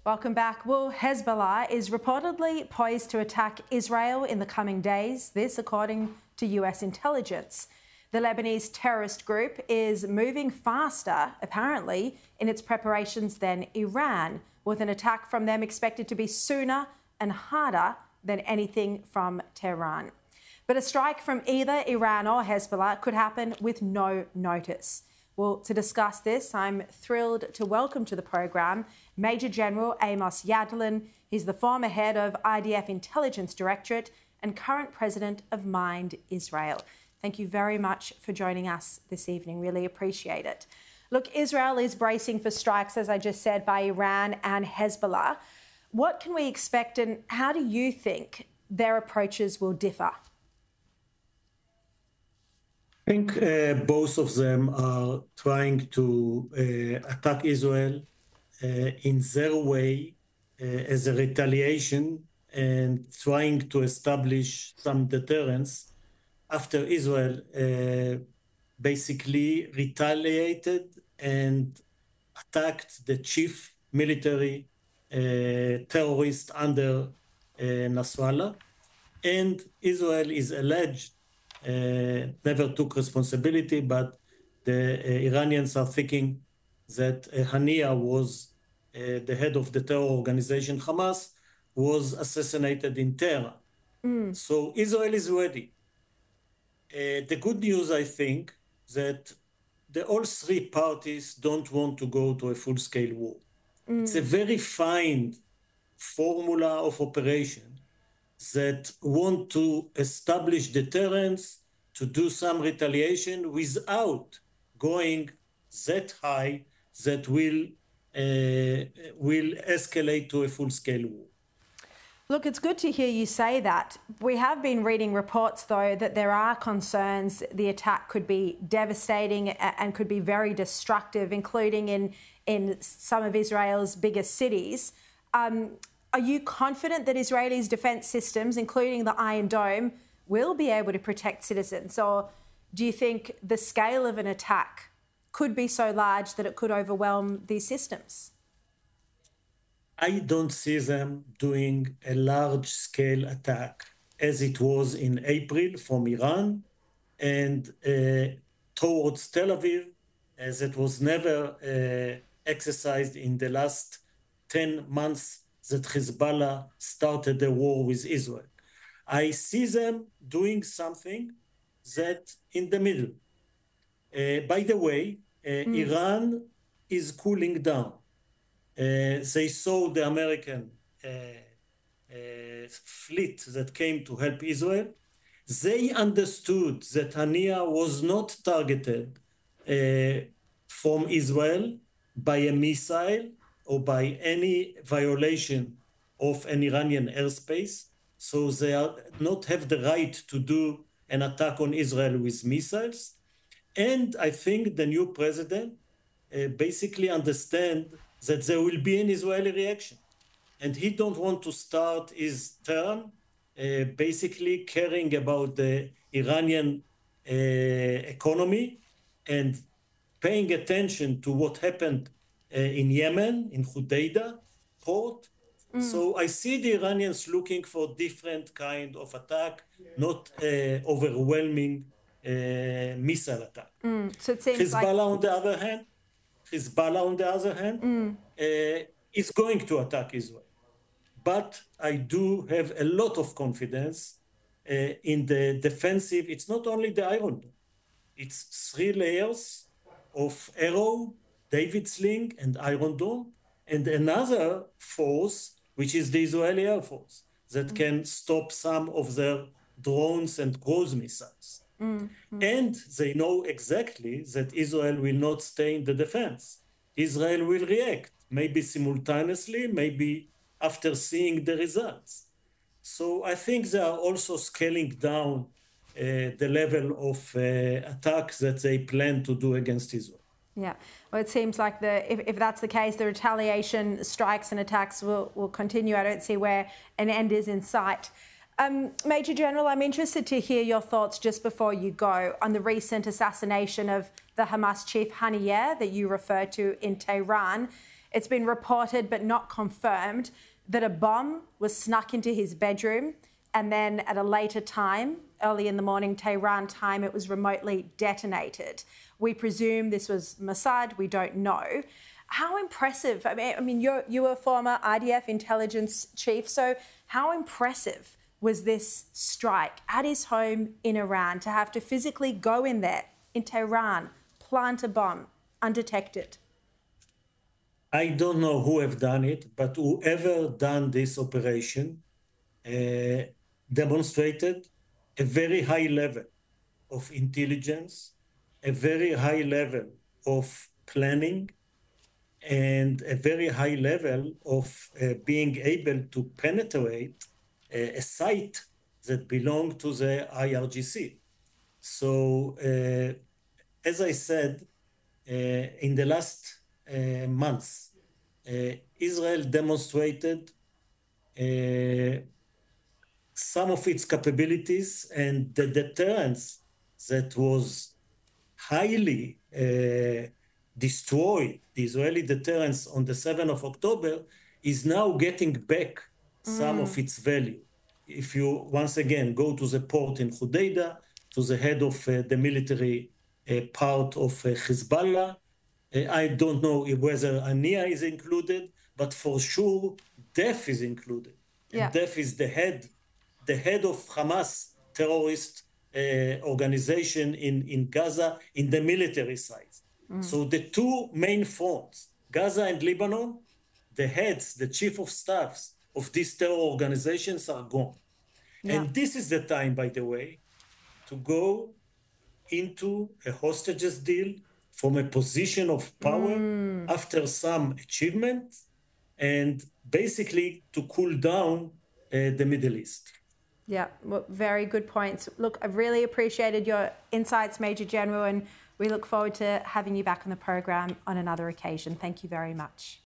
Welcome back. Well, Hezbollah is reportedly poised to attack Israel in the coming days, this according to US intelligence. The Lebanese terrorist group is moving faster, apparently, in its preparations than Iran, with an attack from them expected to be sooner and harder than anything from Tehran. But a strike from either Iran or Hezbollah could happen with no notice. Well, to discuss this, I'm thrilled to welcome to the program Major General Amos Yadlin. He's the former head of IDF Intelligence Directorate and current president of Mind Israel. Thank you very much for joining us this evening. Really appreciate it. Look, Israel is bracing for strikes, as I just said, by Iran and Hezbollah. What can we expect and how do you think their approaches will differ? I think both of them are trying to attack Israel in their way as a retaliation and trying to establish some deterrence after Israel basically retaliated and attacked the chief military terrorist under Nasrallah. And Israel is alleged never took responsibility, but the Iranians are thinking that Haniya was the head of the terror organization Hamas, was assassinated in Tehran. So Israel is ready. The good news, I think, that all three parties don't want to go to a full-scale war. It's a very fine formula of operation that want to establish deterrence, to do some retaliation without going that high that will escalate to a full-scale war. Look, it's good to hear you say that. We have been reading reports, though, that there are concerns the attack could be devastating and could be very destructive, including in some of Israel's biggest cities. Are you confident that Israelis' defence systems, including the Iron Dome, will be able to protect citizens? Or do you think the scale of an attack could be so large that it could overwhelm these systems? I don't see them doing a large-scale attack as it was in April from Iran and towards Tel Aviv, as it was never exercised in the last 10 months that Hezbollah started the war with Israel. I see them doing something that in the middle. By the way, Iran is cooling down. They saw the American fleet that came to help Israel. They understood that Haniya was not targeted from Israel by a missile or by any violation of an Iranian airspace. So they not have the right to do an attack on Israel with missiles. And I think the new president basically understands that there will be an Israeli reaction. And he don't want to start his term basically caring about the Iranian economy and paying attention to what happened in Yemen, in Hudaydah port. So I see the Iranians looking for different kind of attack, not overwhelming missile attack. So it seems Hezbollah, on the other hand, is going to attack Israel. But I do have a lot of confidence in the defensive. It's not only the Iron Dome. It's 3 layers of Arrow, David Sling, and Iron Dome, and another force, which is the Israeli Air Force, that can stop some of their drones and cruise missiles. And they know exactly that Israel will not stay in the defense. Israel will react, maybe simultaneously, maybe after seeing the results. So I think they are also scaling down the level of attacks that they plan to do against Israel. Yeah, well, it seems like if that's the case, the retaliation strikes and attacks will continue. I don't see where an end is in sight. Major General, I'm interested to hear your thoughts just before you go on the recent assassination of the Hamas chief Haniya that you referred to in Tehran. It's been reported, but not confirmed, that a bomb was snuck into his bedroom, and then at a later time, early in the morning, Tehran time, it was remotely detonated. We presume this was Mossad. We don't know. How impressive? I mean, you were a former IDF intelligence chief, so how impressive was this strike at his home in Iran, to have to physically go in there, in Tehran, plant a bomb, undetected? I don't know who have done it, but whoever done this operation demonstrated a very high level of intelligence, a very high level of planning, and a very high level of being able to penetrate a site that belonged to the IRGC. So, as I said, in the last months, Israel demonstrated some of its capabilities, and the deterrence that was highly destroyed, the Israeli deterrence on the 7th of October, is now getting back some of its value. If you, once again, go to the port in Hodeidah, to the head of the military part of Hezbollah, I don't know whether Ania is included, but for sure, Def is included. Yeah. And Def is the head of Hamas terrorist organization in Gaza, in the military side. So the two main fronts, Gaza and Lebanon, the heads, the chief of staffs of these terror organizations are gone. Yeah. And this is the time, by the way, to go into a hostages deal from a position of power after some achievement, and basically to cool down the Middle East. Yeah, well, very good points. Look, I've really appreciated your insights, Major General, and we look forward to having you back on the program on another occasion. Thank you very much.